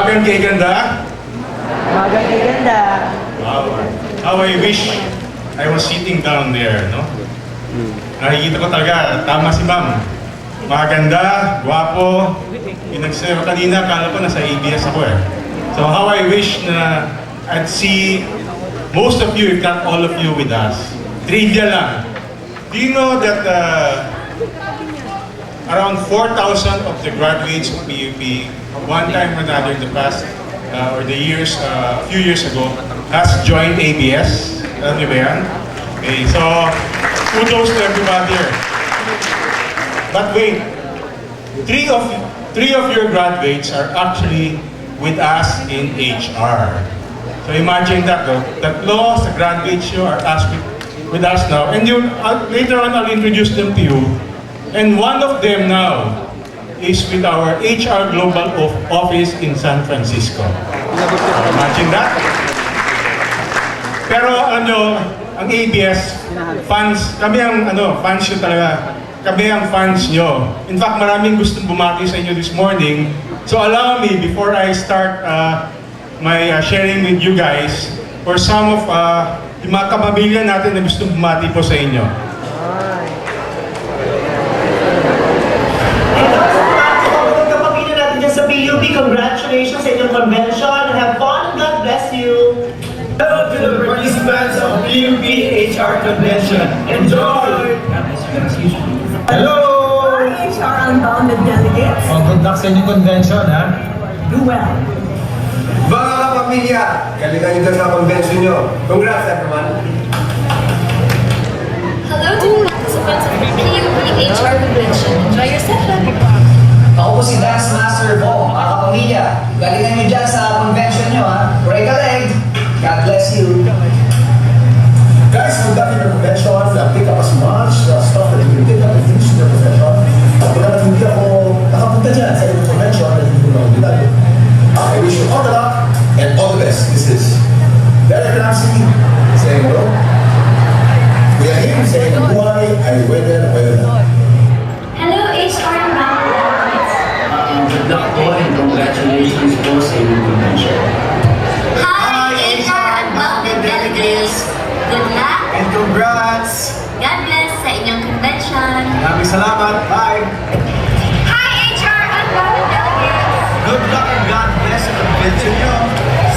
Umagang kay ganda. Umagang kay ganda. Wow. How I wish I was sitting down there, no? Nakikita ko talaga, tama si ma'am. Maganda, gwapo. Yung nagsayo kanina, akala ko nasa ABS ako eh. So how I wish na I'd see most of you, if not all of you, with us. Trivia lang. Do you know that around 4,000 of the graduates of PUP, one time or another in the past, or the years, a few years ago, has joined ABS? Alam niyo ba yan? Okay, so kudos to everybody here. But wait, three of your graduates are actually with us in HR. So imagine that, though. Tatlo sa graduates nyo are with us now. And later on, I'll introduce them to you. And one of them now is with our HR Global Office in San Francisco. Imagine that. Pero alam nyo, ang ABS, fans, kami ang fans nyo talaga. Kami ang fans nyo. In fact, maraming gustong bumati sa inyo this morning. So allow me, before I start my sharing with you guys, for some of yung mga kapamilya natin na gustong bumati po sa inyo. Kapamilya natin dyan sa PUP, congratulations sa inyong convention. Have fun, God bless you. Hello to the participants of PUP HR Convention. Enjoy! Hello! Hi, HR Unbounded delegates. Good luck sa inyong convention, ha? Do well. Mga kapamilya, galingan nyo lang sa convention nyo. Congrats everyone! Hello to the participants of the PUP HR Convention. Enjoy your session. Ako po si Dance Master Bo, mga kapamilya. Galingan nyo dyan sa convention nyo, ha? Break a leg. God bless you. Guys, good luck in your convention. Pick up as much stuff that you can pick up and finish in your profession. Pagkat hindi ako nakapunta dyan sa inyong convention na hindi ko na ulitan. I wish you all the luck and all the best. This is Derek Ramsey saying hello. We are here saying why I waited. Hello, HR Unbounded. Good luck po and congratulations po sa inyong convention. Hi, HR Unbounded delegates. Good luck. And congrats! God bless sa inyong convention. Maraming salamat. Bye! Hi, HR Unbounded delegates. Good luck and God bless sa convention nyo.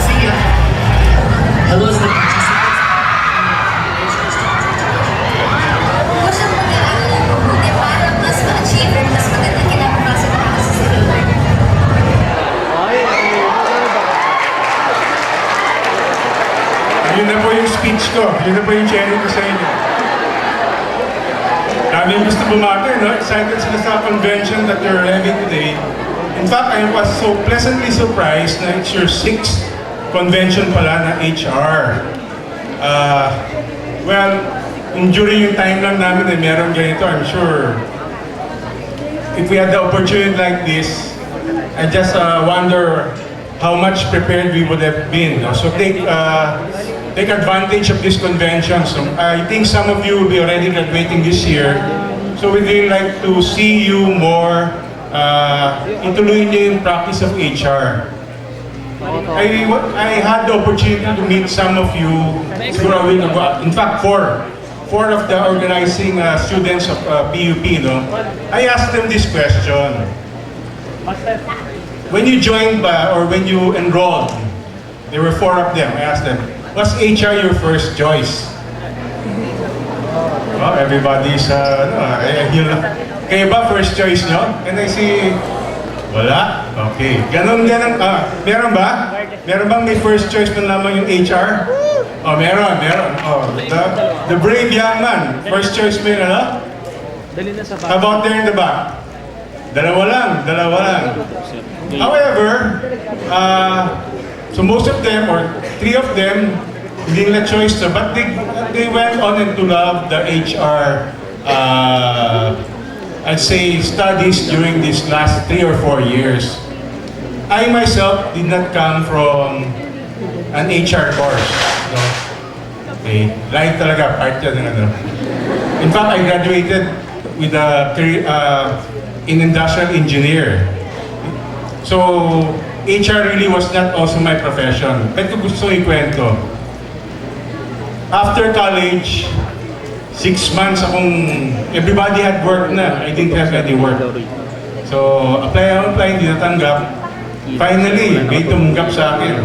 See ya! Hello sa participants. Huwag siyang mag-aalala kung buti para mas ma-achieve or mas maganda kinabukasan para sa sarili. Yun na po yung speech ko. Yun na po yung sharing ko sa inyo. Daming gusto bumati, no? Excited sila sa convention that you're having today. In fact, I was so pleasantly surprised na it's your 6th convention pala na HR. Well, during yung time lang namin na meron ganito, I'm sure if we had the opportunity like this, I just wonder how much prepared we would have been. No? So take advantage of this convention. So I think some of you will be already graduating this year. So we'd really like to see you more ituloy niyo yung practice of HR. I had the opportunity to meet some of you siguro a week ago. In fact, four of the organizing students of PUP. No? I asked them this question. When you joined or when you enrolled, there were 4 of them. I asked them, was HR your first choice? Well, everybody's, kayo ba first choice nyo? And I see, wala? Okay. Ganon. Meron ba? Meron bang may first choice na lamang yung HR? Oh, meron. Oh, the brave young man. First choice mo yun, ano? How about there in the back? Dalawa lang. However, so most of them, or 3 of them, hindi nila choice to, but they went on and to love the HR, I'd say, studies during these last 3 or 4 years. I myself did not come from an HR course. No? Okay, life talaga, part yan ng ano. In fact, I graduated with a in industrial engineer. So, HR really was not also my profession. Ba't ko gusto ikwento? After college, 6 months everybody had work na. I didn't have any work. So, apply, hindi natanggap. Finally, may tumanggap sa akin.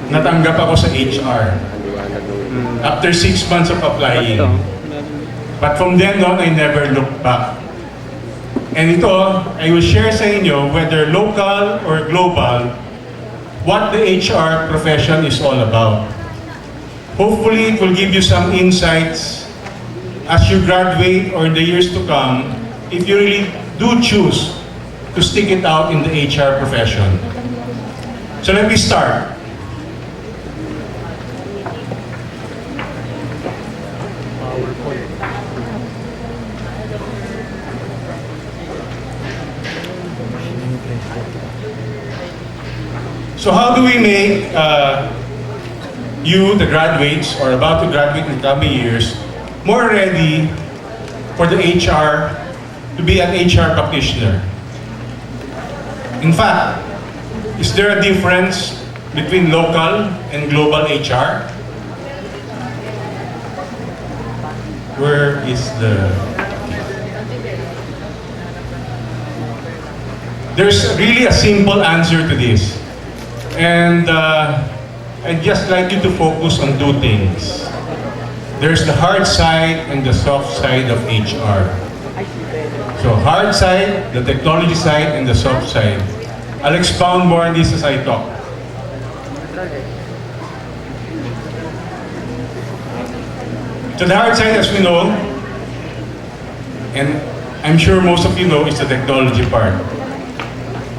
Natanggap ako sa HR. After 6 months of applying. But from then on, I never looked back. And ito, I will share sa inyo, whether local or global, what the HR profession is all about. Hopefully, it will give you some insights as you graduate or in the years to come, if you really do choose to stick it out in the HR profession. So let me start. So how do we make you, the graduates, or about to graduate in the coming years, more ready for the HR, to be an HR practitioner? In fact, is there a difference between local and global HR? Where is the... There's really a simple answer to this. And I'd just like you to focus on two things. There's the hard side and the soft side of HR. So hard side, the technology side, and the soft side. I'll expound more on this as I talk. So the hard side, as we know, and I'm sure most of you know, is the technology part.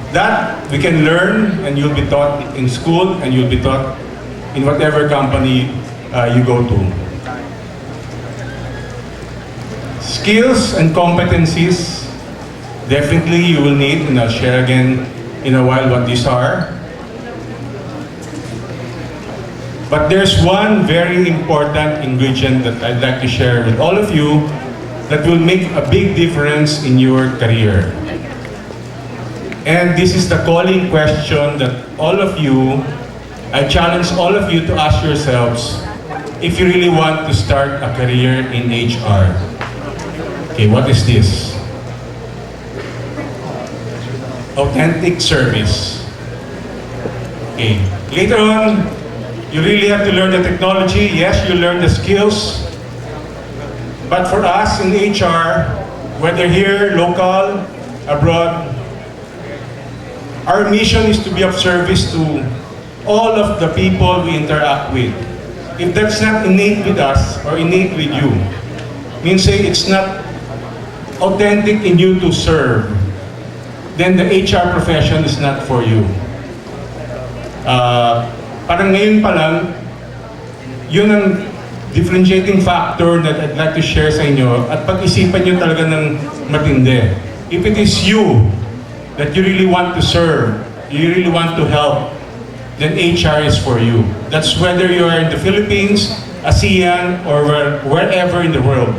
That we can learn, and you'll be taught in school, and you'll be taught in whatever company you go to. Skills and competencies, definitely you will need, and I'll share again in a while what these are. But there's one very important ingredient that I'd like to share with all of you that will make a big difference in your career. And this is the calling question that all of you, I challenge all of you to ask yourselves if you really want to start a career in HR. Okay, what is this? Authentic service. Okay, later on, you really have to learn the technology. Yes, you learn the skills. But for us in HR, whether here, local, abroad, our mission is to be of service to all of the people we interact with. If that's not innate with us or innate with you, means say it's not authentic in you to serve, then the HR profession is not for you. Parang ngayon pa lang, yun ang differentiating factor that I'd like to share sa inyo at pag-isipan nyo talaga ng matindi. If it is you that you really want to serve, you really want to help, then HR is for you. That's whether you are in the Philippines, ASEAN, or wherever in the world.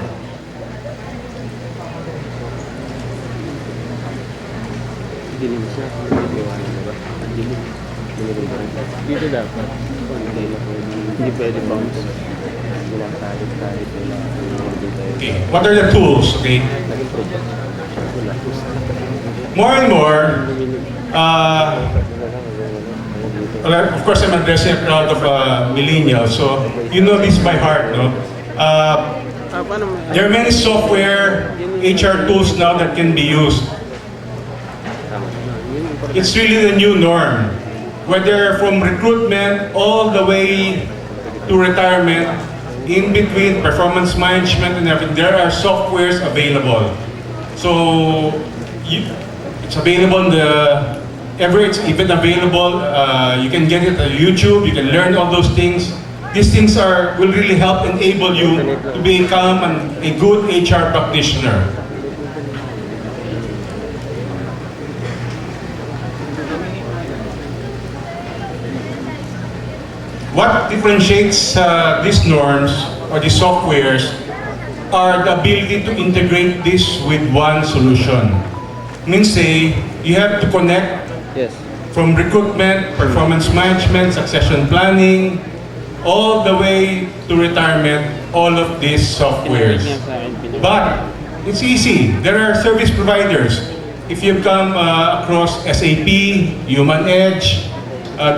Dito dapat. Hindi pwede bounce. Okay, what are the tools? Okay. More and more, of course I'm addressing a crowd of millennials, so you know this by heart, no? There are many software HR tools now that can be used. It's really the new norm. Whether from recruitment all the way to retirement, in between performance management and everything, there are softwares available. So it's available in it's even available. You can get it on YouTube. You can learn all those things. These things will really help enable you to become a good HR practitioner. What differentiates these norms or these softwares are the ability to integrate this with one solution. Means say, you have to connect from recruitment, performance management, succession planning, all the way to retirement, all of these softwares. But it's easy. There are service providers. If you come across SAP, Human Edge,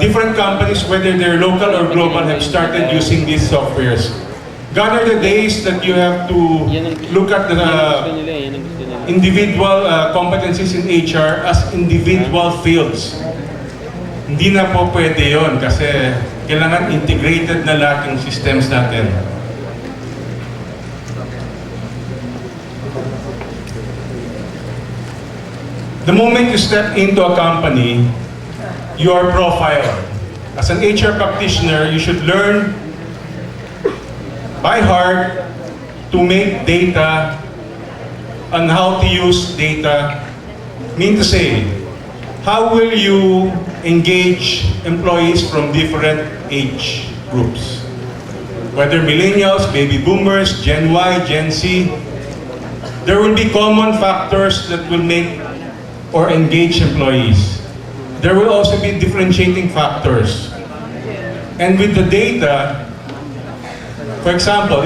different companies, whether they're local or global, have started using these softwares. Gone are the days that you have to look at the individual competencies in HR as individual fields. Hindi na po pwede yun kasi kailangan integrated na lahat yung systems natin. The moment you step into a company, you are profiled. As an HR practitioner, you should learn by heart to make data and how to use data. Mean to say, how will you engage employees from different age groups? Whether millennials, baby boomers, Gen Y, Gen Z, there will be common factors that will make or engage employees. There will also be differentiating factors. And with the data, for example,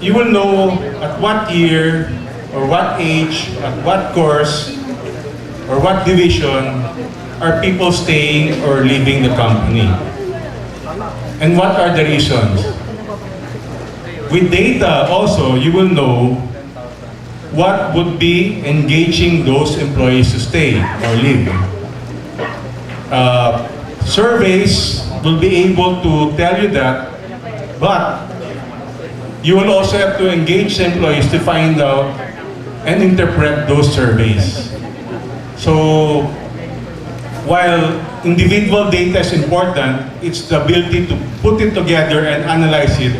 you will know at what year or what age, at what course, or what division are people staying or leaving the company. And what are the reasons? With data also, you will know what would be engaging those employees to stay or leave. Surveys will be able to tell you that, but you will also have to engage the employees to find out and interpret those surveys. So, while individual data is important, it's the ability to put it together and analyze it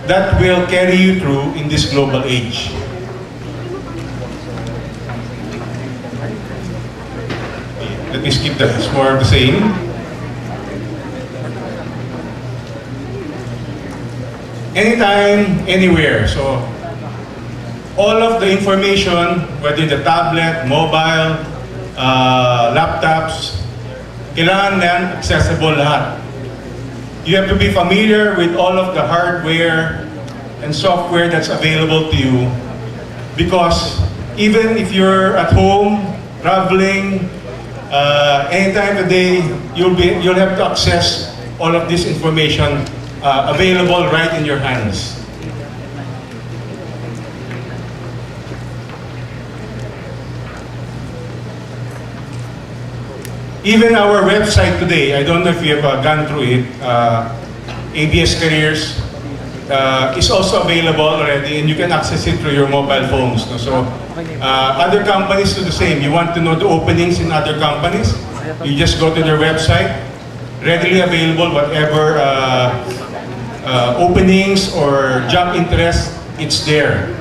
that will carry you through in this global age. Let me skip that, it's more of the same. Anytime, anywhere. So, all of the information, whether the tablet, mobile, laptops, kailangan yan accessible lahat. You have to be familiar with all of the hardware and software that's available to you, because even if you're at home, traveling, anytime of the day, you'll have to access all of this information available right in your hands. Even our website today, I don't know if you have gone through it, ABS Careers is also available already, and you can access it through your mobile phones. No? So other companies do the same. You want to know the openings in other companies, you just go to their website, readily available, whatever openings or job interest, it's there.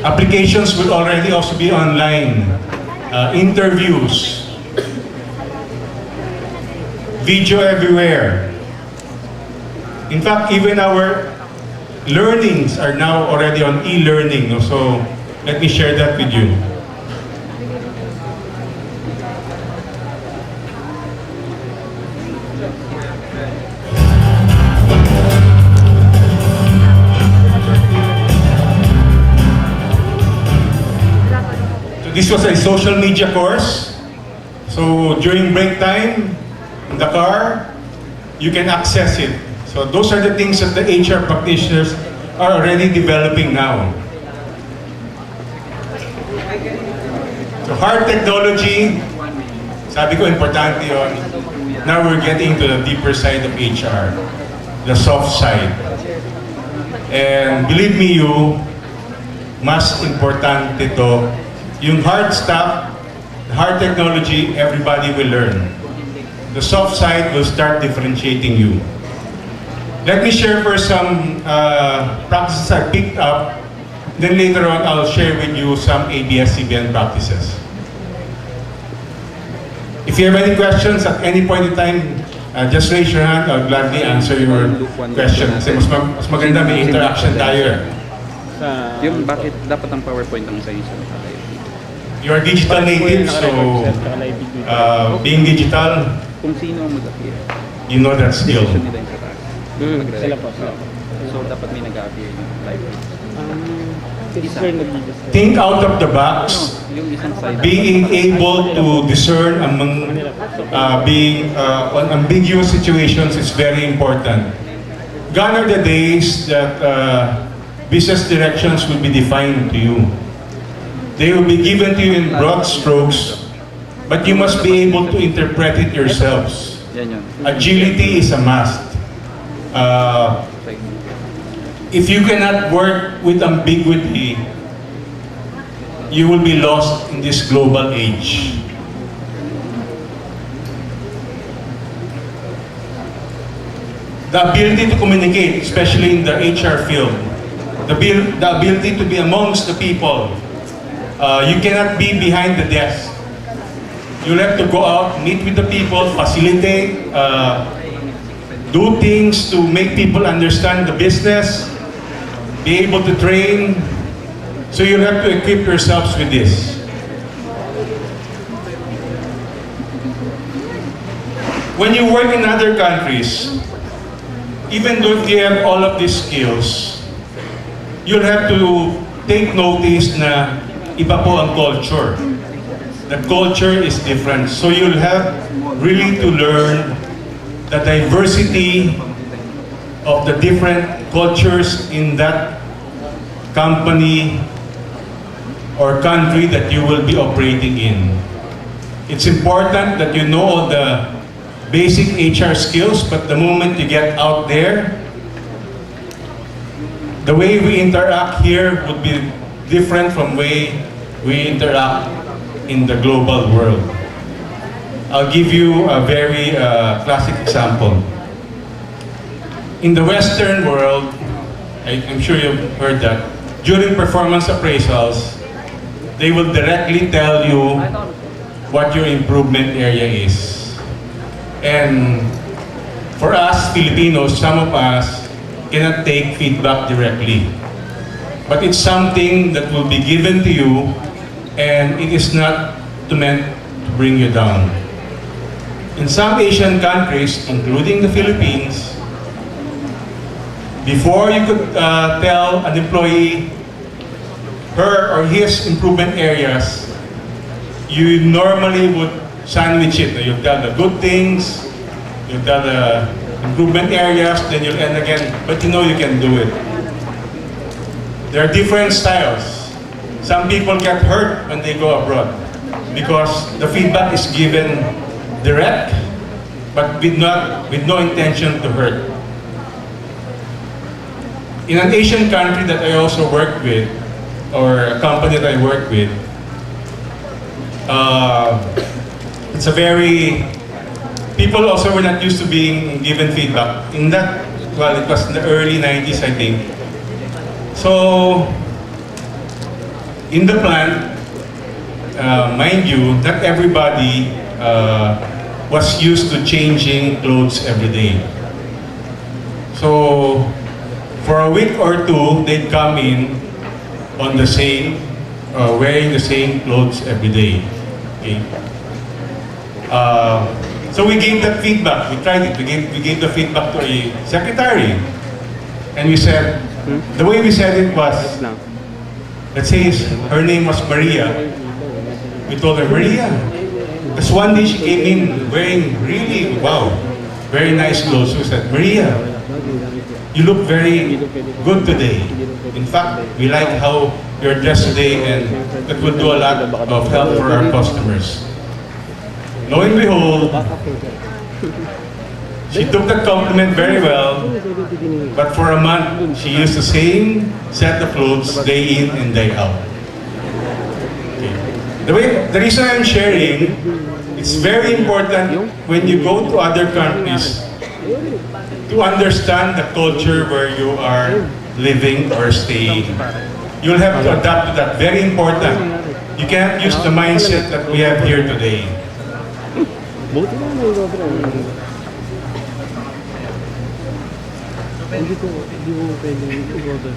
Applications will already also be online. Interviews, video everywhere. In fact, even our learnings are now already on e-learning. So let me share that with you. So this was a social media course. So during break time, in the car, you can access it. So those are the things that the HR practitioners are already developing now. So hard technology, sabi ko importante yun. Now we're getting to the deeper side of HR, the soft side. And believe me you, mas importante to, yung hard stuff, the hard technology, everybody will learn. The soft side will start differentiating you. Let me share first some practices I picked up. Then later on, I'll share with you some ABS-CBN practices. If you have any questions at any point in time, just raise your hand. I'll gladly answer your question. Kasi mas maganda may interaction tayo. Yung bakit dapat ang PowerPoint ang sa isa? you're digital native, so being digital, Kung sino ang mag-appear. you know that skill. Decision nila yung sa taas. Sila po. So, dapat may nag-appear yung live. Sir, nag-design. Think out of the box. Yung isang side. Being able to discern among being on ambiguous situations is very important. Gone are the days that business directions will be defined to you. They will be given to you in broad strokes, but you must be able to interpret it yourselves. Yan yun. Agility is a must. If you cannot work with ambiguity, you will be lost in this global age. The ability to communicate, especially in the HR field, the ability to be amongst the people. You cannot be behind the desk. You'll have to go out, meet with the people, facilitate, do things to make people understand the business, be able to train. So you'll have to equip yourselves with this. When you work in other countries, even though you have all of these skills, you'll have to take notice na iba po ang culture. The culture is different. So you'll have really to learn the diversity of the different cultures in that company or country that you will be operating in. It's important that you know all the basic HR skills, but the moment you get out there, the way we interact here would be different from the way we interact in the global world. I'll give you a very classic example. In the Western world, I'm sure you've heard that, during performance appraisals, they will directly tell you what your improvement area is. And for us Filipinos, some of us cannot take feedback directly. But it's something that will be given to you, and it is not meant to bring you down. In some Asian countries, including the Philippines, before you could tell an employee her or his improvement areas, you normally would sandwich it. You'll tell the good things, you'll tell the improvement areas, then you'll end again, but you know you can do it. There are different styles. Some people get hurt when they go abroad because the feedback is given direct, but with no intention to hurt. In an Asian country that I also work with, or a company that I work with, it's a very, people also were not used to being given feedback. In that, well, it was in the early 90s, I think. So, in the plant, mind you, not everybody was used to changing clothes every day. So, for a week or two, they'd come in on the same, wearing the same clothes every day. Okay? So we gave that feedback. We tried it. We gave the feedback to a secretary, and we said, the way we said it was, let's say her name was Maria. We told her, Maria, because one day she came in wearing really, wow, very nice clothes. We said, Maria, you look very good today. In fact, we like how you're dressed today, and that will do a lot of help for our customers. Lo and behold, she took that compliment very well, but for a month, she used the same set of clothes day in and day out. Okay. The reason I'm sharing, it's very important when you go to other countries to understand the culture where you are living or staying. You'll have to adapt to that. Very important. You can't use the mindset that we have here today.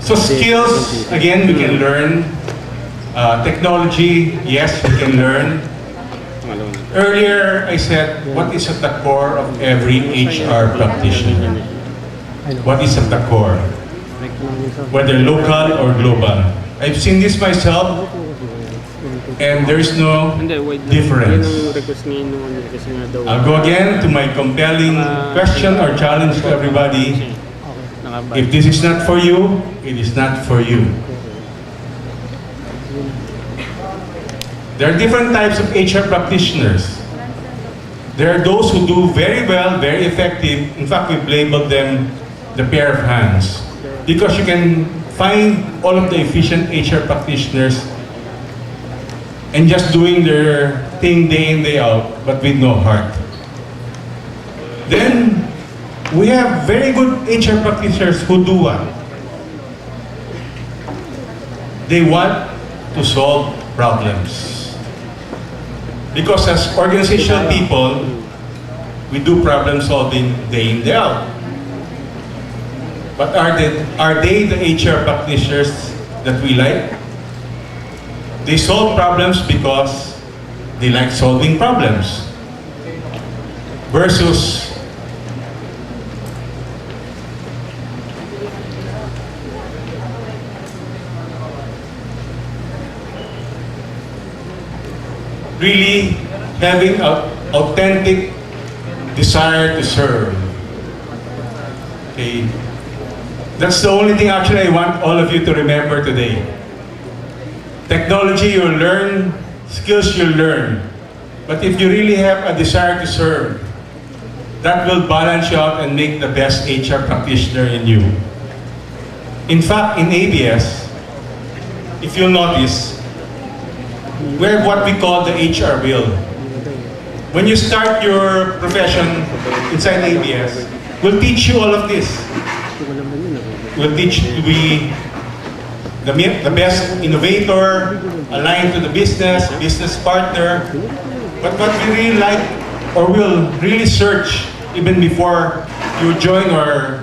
So skills, again, we can learn. Technology, yes, we can learn. Earlier, I said, what is at the core of every HR practitioner? What is at the core? Whether local or global. I've seen this myself, and there is no difference. I'll go again to my compelling question or challenge to everybody. If this is not for you, it is not for you. There are different types of HR practitioners. There are those who do very well, very effective. In fact, we've labeled them the pair of hands. Because you can find all of the efficient HR practitioners and just doing their thing day in, day out, but with no heart. Then, we have very good HR practitioners who do what? They want to solve problems. Because as organizational people, we do problem solving day in, day out. But are they the HR practitioners that we like? They solve problems because they like solving problems. Versus really having an authentic desire to serve. Okay. That's the only thing actually I want all of you to remember today. Technology you'll learn, skills you'll learn. But if you really have a desire to serve, that will balance you out and make the best HR practitioner in you. In fact, in ABS, if you'll notice, we have what we call the HR wheel. When you start your profession inside ABS, we'll teach you all of this. We'll teach you to be the best innovator, aligned to the business partner. But what we really like, or will really search even before you join or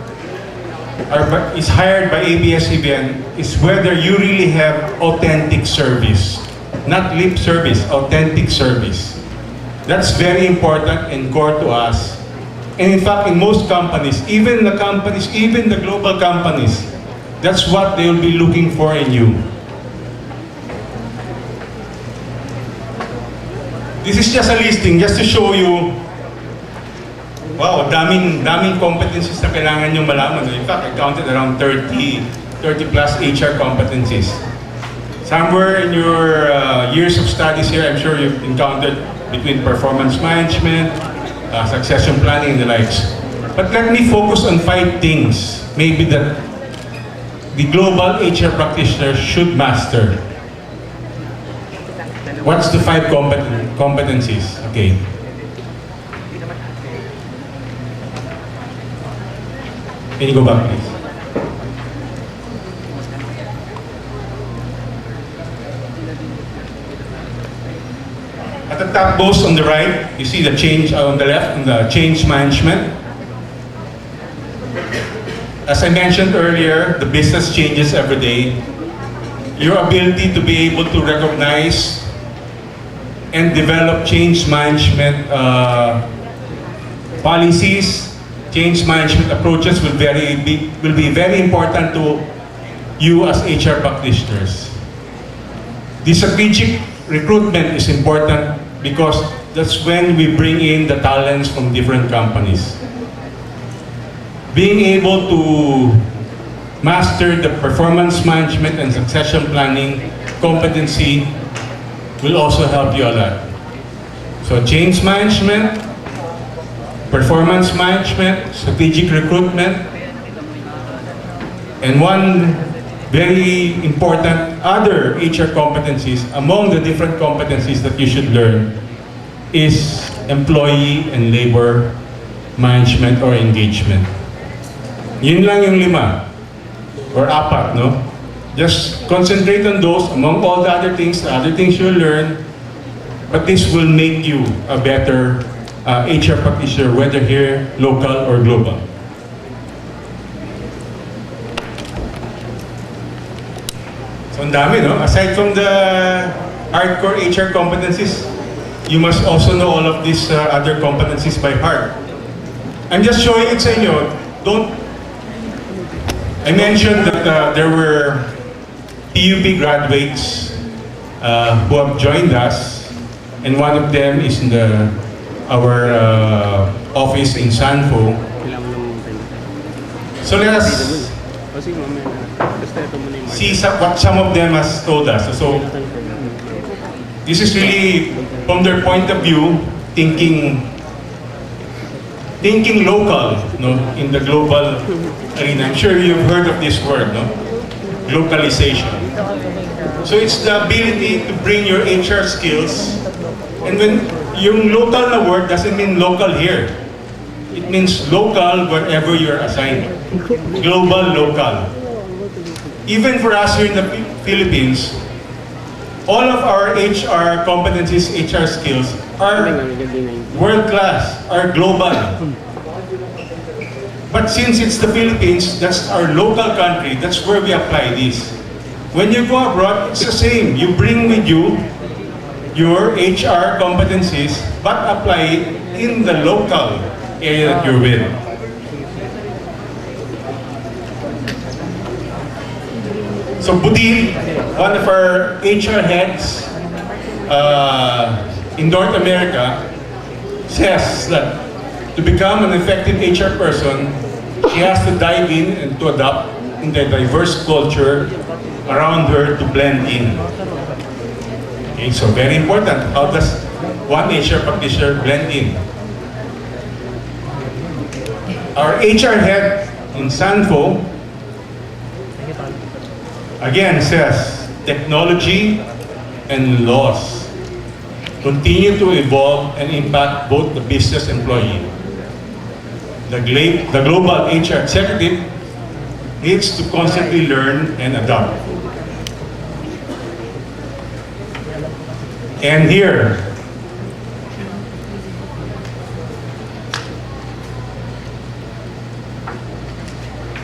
is hired by ABS-CBN, is whether you really have authentic service. Not lip service, authentic service. That's very important and core to us. And in fact, in most companies, even the global companies, that's what they will be looking for in you. This is just a listing, just to show you, wow, daming competencies na kailangan nyo malaman. In fact, I counted around 30 plus HR competencies. Somewhere in your years of studies here, I'm sure you've encountered between performance management, succession planning, and the likes. But let me focus on 5 things, maybe that the global HR practitioner should master. What's the 5 competencies? Okay. Can you go back, please? At the top box on the right, you see the change on the left, and the change management. As I mentioned earlier, the business changes every day. Your ability to be able to recognize and develop change management policies, change management approaches will be very important to you as HR practitioners. The strategic recruitment is important because that's when we bring in the talents from different companies. Being able to master the performance management and succession planning competency will also help you a lot. So change management, performance management, strategic recruitment, and one very important other HR competencies among the different competencies that you should learn is employee and labor management or engagement. Yun lang yung 5 or 4, no? Just concentrate on those among all the other things you'll learn, but this will make you a better HR practitioner, whether here, local or global. So Ang dami, no? Aside from the hardcore HR competencies, you must also know all of these other competencies by heart. I'm just showing it sa inyo. I mentioned that there were PUP graduates who have joined us, and one of them is in our office in Sanfo. So let us Kasi mamaya na. Basta ito muna yung see what some of them has told us. So this is really from their point of view, thinking local, no, in the global arena. I'm sure you've heard of this word, no? Localization. So it's the ability to bring your HR skills, and when yung local na word doesn't mean local here. It means local wherever you're assigned. Global, local. Even for us here in the Philippines, all of our HR competencies, HR skills are world-class, are global. But since it's the Philippines, that's our local country, that's where we apply this. When you go abroad, it's the same. You bring with you your HR competencies, but apply it in the local area that you're with. So Budil, one of our HR heads in North America, says that to become an effective HR person, she has to dive in and to adapt in the diverse culture around her to blend in. Okay, so very important. How does one HR practitioner blend in? Our HR head in Sanfo again says technology and laws continue to evolve and impact both the business employee. The global HR executive needs to constantly learn and adapt. And here,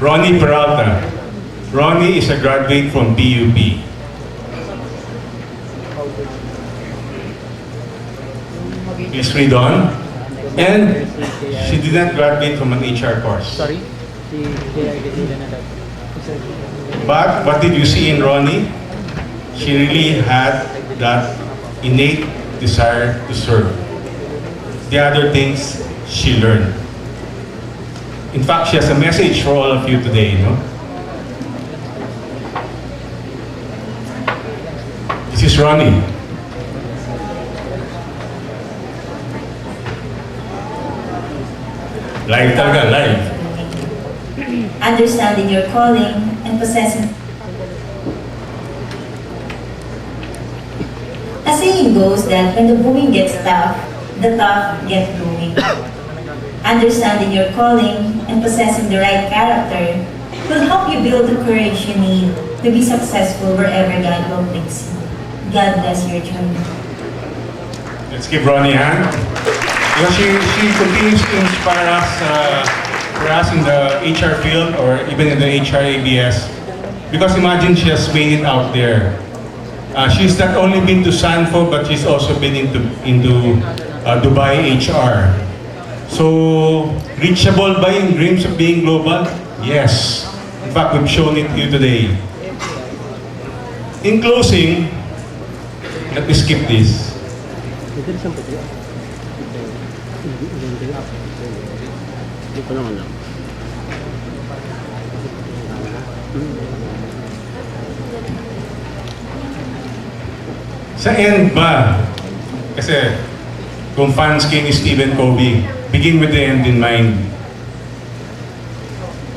Ronnie Peralta. Ronnie is a graduate from PUP. Please read on. And she did not graduate from an HR course. Sorry? But what did you see in Ronnie? She really had that innate desire to serve. The other things she learned. In fact, she has a message for all of you today, no? This is Ronnie. Live talaga, live. Understanding your calling and possessing. A saying goes that when the going gets tough, the tough get going. Understanding your calling and possessing the right character will help you build the courage you need to be successful wherever God will place you. God bless your journey. Let's give Ronnie a hand. Because she continues to inspire us for us in the HR field or even in the HR ABS. Because imagine she has made it out there. She's not only been to Sanfo, but she's also been into Dubai HR. So, reachable ba yung dreams of being global? Yes. In fact, we've shown it to you today. In closing, let me skip this. Hindi ko lang alam. Sa end ba? Kasi kung fans kayo ni Stephen Covey, begin with the end in mind.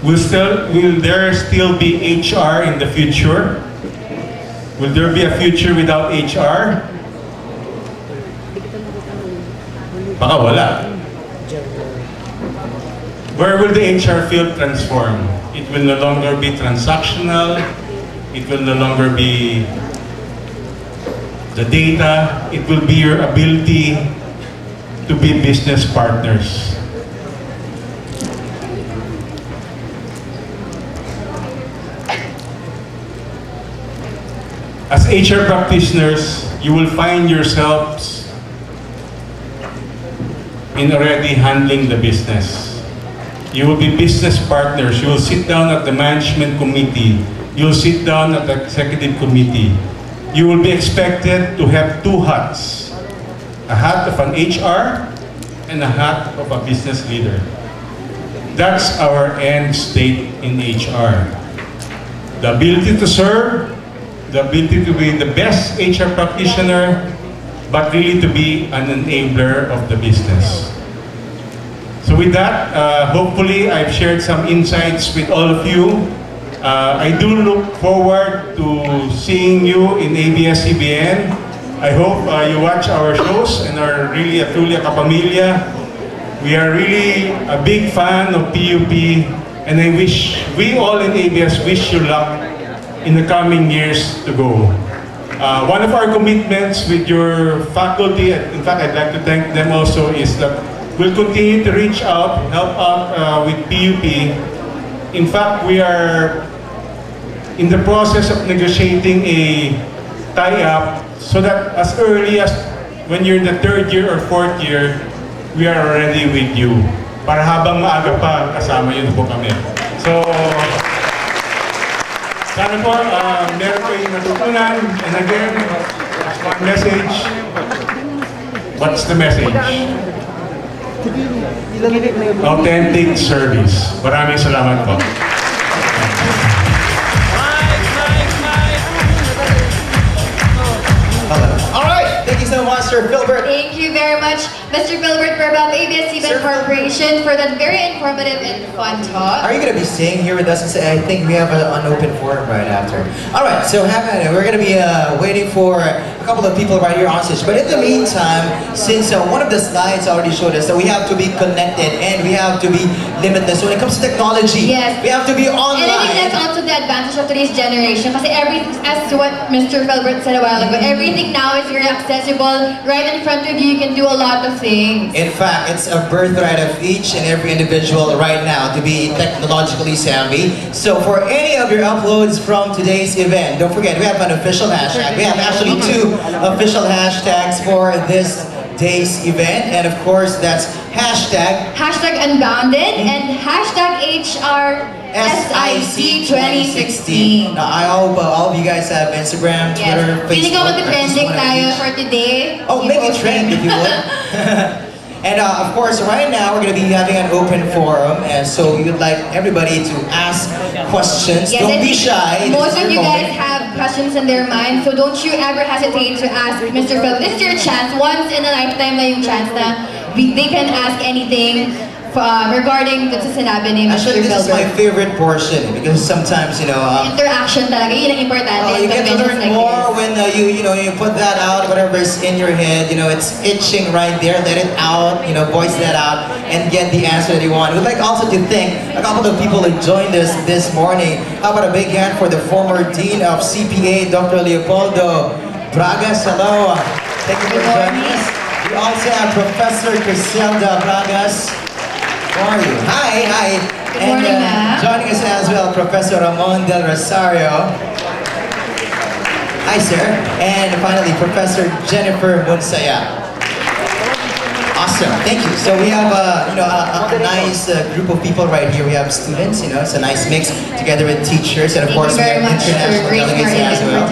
Will there still be HR in the future? Will there be a future without HR? Baka wala. Where will the HR field transform? It will no longer be transactional. It will no longer be the data. It will be your ability to be business partners. As HR practitioners, you will find yourselves in already handling the business. You will be business partners. You will sit down at the management committee. You will sit down at the executive committee. You will be expected to have two hats. A hat of an HR and a hat of a business leader. That's our end state in HR. The ability to serve, the ability to be the best HR practitioner, but really to be an enabler of the business. So with that, hopefully I've shared some insights with all of you. I do look forward to seeing you in ABS-CBN. I hope you watch our shows and are really truly a kapamilya. We are really a big fan of PUP, and we all in ABS wish you luck in the coming years to go. One of our commitments with your faculty, in fact I'd like to thank them also, is that we'll continue to reach out, help out with PUP. In fact, we are in the process of negotiating a tie-up so that as early as when you're in the 3rd year or 4th year, we are already with you. Para habang maaga pa, kasama yun po kami. So, sana po, meron po yung natutunan. And again, one message. What's the message? Authentic service. Maraming salamat po. Alright, thank you so much, Sir Philbert. Thank you very much, Mr. Philbert Berba of ABS-CBN Corporation for that very informative and fun talk. Are you going to be staying here with us? Because I think we have an open forum right after. Alright, so we're going to be waiting for a couple of people right here on stage. But in the meantime, since one of the slides already showed us that we have to be connected and we have to be limitless when it comes to technology. Yes. We have to be online. And I think that's also the advantage of today's generation. Kasi as to what Mr. Philbert said a while ago, everything now is very accessible. Right in front of you, you can do a lot of things. In fact, it's a birthright of each and every individual right now to be technologically savvy. So for any of your uploads from today's event, don't forget, we have an official hashtag. We have actually 2 official hashtags for this day's event. And of course, that's hashtag Unbounded and hashtag HRSC 2016. Now, I hope all of you guys have Instagram, Twitter, Facebook. Feeling ko mag-trending tayo for today. Oh, make it trend if you would. And of course, right now we're going to be having an open forum, and so we would like everybody to ask questions. Yes, don't be shy. Most of you guys have questions in their mind, so don't you ever hesitate to ask Mr. Phil. This is your chance. Once in a lifetime na yung chance na they can ask anything regarding the sinabi ni Mr. Actually, this is my favorite portion because sometimes, interaction talaga, yun ang importante. you get to learn more when you put that out, whatever is in your head, it's itching right there, let it out, voice that out and get the answer that you want. We'd like also to thank a couple of people who joined us this morning. How about a big hand for the former Dean of CPA, Dr. Leopoldo Bragas. Hello. Thank you for joining us. We also have Professor Criselda Bragas. How are you? Hi. Good morning, ma'am. Joining us as well, Professor Ramon Del Rosario. Hi, sir. And finally, Professor Jennifer Munsaya. Awesome, thank you. So we have a nice group of people right here. We have students, it's a nice mix together with teachers, and of course we have international delegates as well.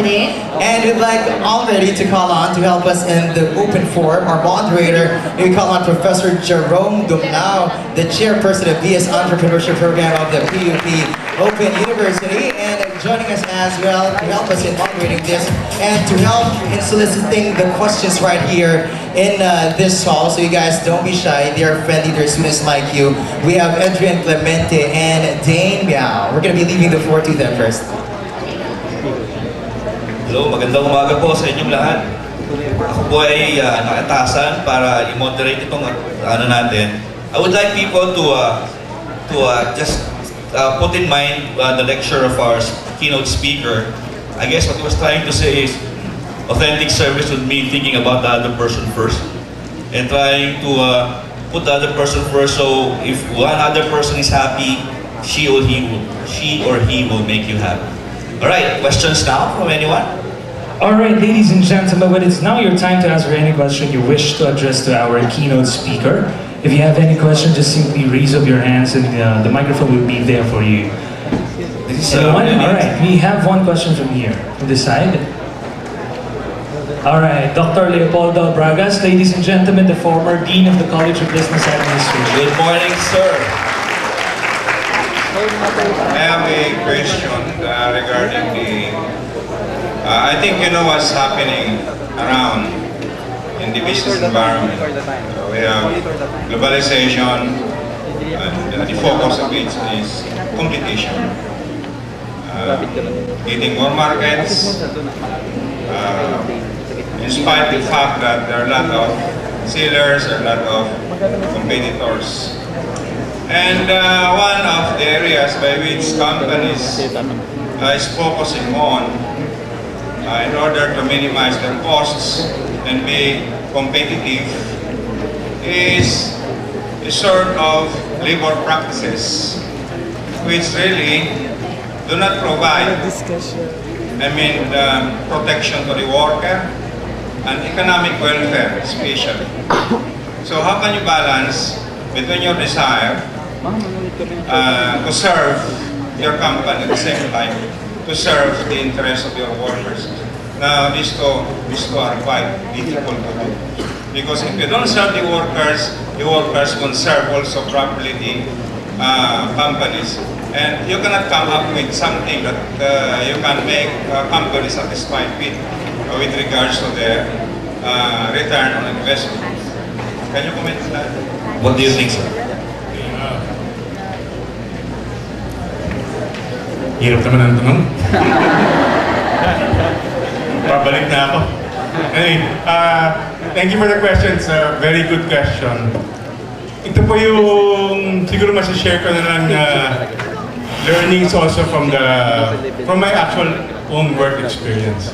And we'd like already to call on to help us in the open forum. Our moderator, we call on Professor Jerome Dumlao, the chairperson of BS Entrepreneurship Program of the PUP Open University, and joining us as well to help us in moderating this and to help in soliciting the questions right here in this hall. So you guys don't be shy. They are friendly. They're students like you. We have Adrian Clemente and Dane Miao. We're going to be leaving the floor to them first. Hello, magandang umaga po sa inyong lahat. Ako po ay nakatasan para i-moderate itong natin. I would like people to just put in mind the lecture of our keynote speaker. I guess what he was trying to say is authentic service would mean thinking about the other person first and trying to put the other person first. So if one other person is happy, she or he will make you happy. All right, questions now from anyone? Alright, ladies and gentlemen, well, it's now your time to ask for any question you wish to address to our keynote speaker. If you have any question, just simply raise up your hands and the microphone will be there for you. Alright, we have one question from here, from this side. Alright, Dr. Leopoldo Bragas, ladies and gentlemen, the former Dean of the College of Business Administration. Good morning, sir. I have a question regarding the... I think you know what's happening around in the business environment. We have globalization, and the focus of it is competition. Getting more markets, in spite of the fact that there are a lot of sellers, there are a lot of competitors. And one of the areas by which companies is focusing on in order to minimize their costs and be competitive is a sort of labor practices which really do not provide protection to the worker and economic welfare especially. So how can you balance between your desire to serve your company at the same time to serve the interests of your workers? Now, these two are quite difficult to do. Because if you don't serve the workers won't serve also properly the companies. And you cannot come up with something that you can make companies satisfied with regards to their return on investment. Can you comment on that? What do you think, sir? Hirap naman ang tanong. Pabalik na ako. Anyway, thank you for the question. It's a very good question. Ito po yung siguro masashare ko na lang learnings also from my actual own work experience.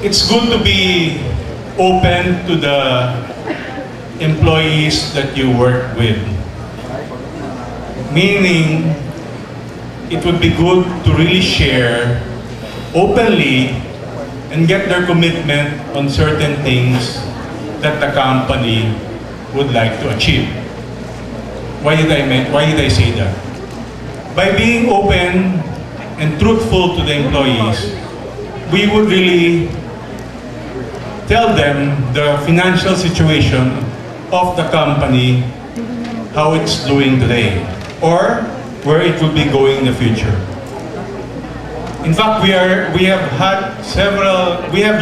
It's good to be open to the employees that you work with. Meaning, it would be good to really share openly and get their commitment on certain things that the company would like to achieve. Why did I say that? By being open and truthful to the employees, we would really tell them the financial situation of the company, how it's doing today, or where it will be going in the future. In fact, we have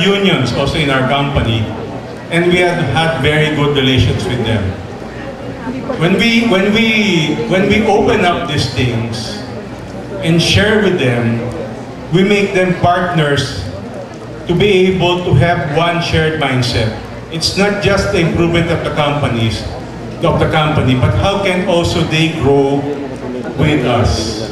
unions also in our company, and we have had very good relations with them. When we open up these things and share with them, we make them partners to be able to have one shared mindset. It's not just the improvement of the company, but how can also they grow with us.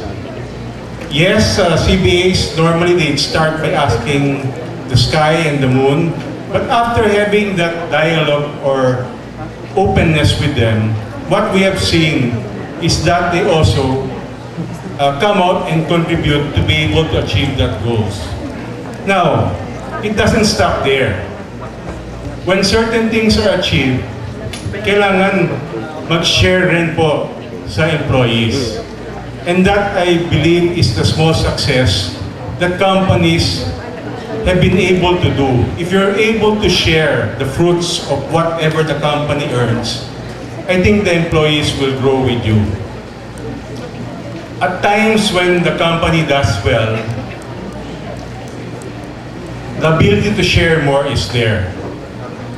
Yes, CBAs, normally they start by asking the sky and the moon, but after having that dialogue or openness with them, what we have seen is that they also come out and contribute to be able to achieve that goals. Now, it doesn't stop there. When certain things are achieved, kailangan mag-share rin po sa employees. And that, I believe, is the small success that companies have been able to do. If you're able to share the fruits of whatever the company earns, I think the employees will grow with you. At times when the company does well, the ability to share more is there.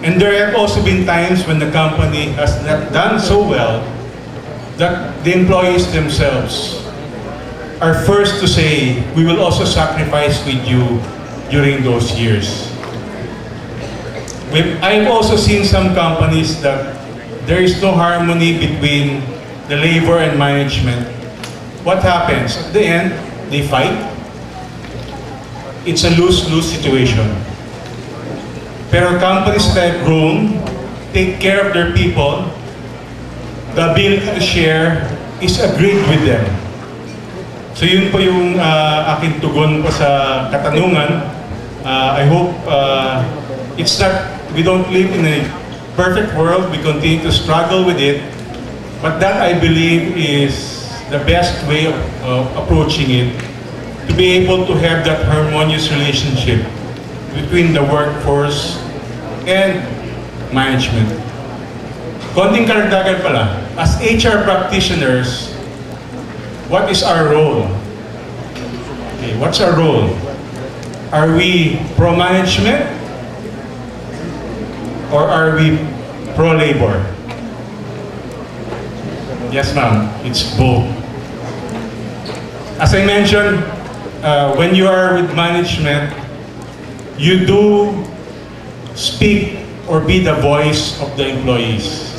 And there have also been times when the company has not done so well that the employees themselves are first to say, we will also sacrifice with you during those years. I've also seen some companies that there is no harmony between the labor and management. What happens? At the end, they fight. It's a lose-lose situation. Pero companies that have grown, take care of their people, the ability to share is agreed with them. So yun po yung aking tugon po sa katanungan. I hope it's not, we don't live in a perfect world, we continue to struggle with it, but that I believe is the best way of approaching it, to be able to have that harmonious relationship between the workforce and management. Konting karagdagan pala, as HR practitioners, what is our role? Okay, what's our role? Are we pro-management or are we pro-labor? Yes, ma'am, it's both. As I mentioned, when you are with management, you do speak or be the voice of the employees.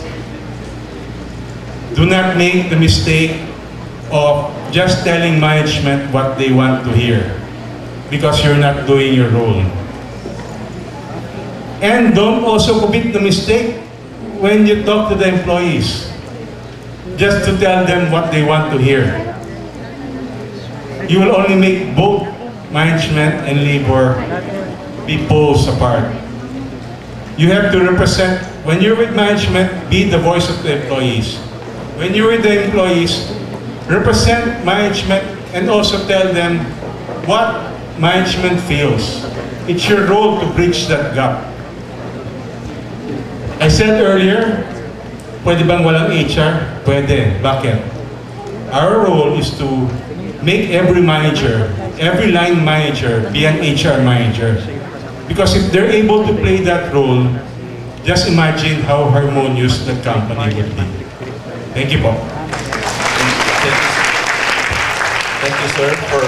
Do not make the mistake of just telling management what they want to hear, because you're not doing your role. And don't also commit the mistake when you talk to the employees, just to tell them what they want to hear. You will only make both management and labor be poles apart. You have to represent, when you're with management, be the voice of the employees. When you're with the employees, represent management and also tell them what management feels. It's your role to bridge that gap. I said earlier, pwede bang walang HR? Pwede. Bakit? Our role is to make every manager, every line manager, be an HR manager. Because if they're able to play that role, just imagine how harmonious the company would be. Thank you po. Thank you, sir, for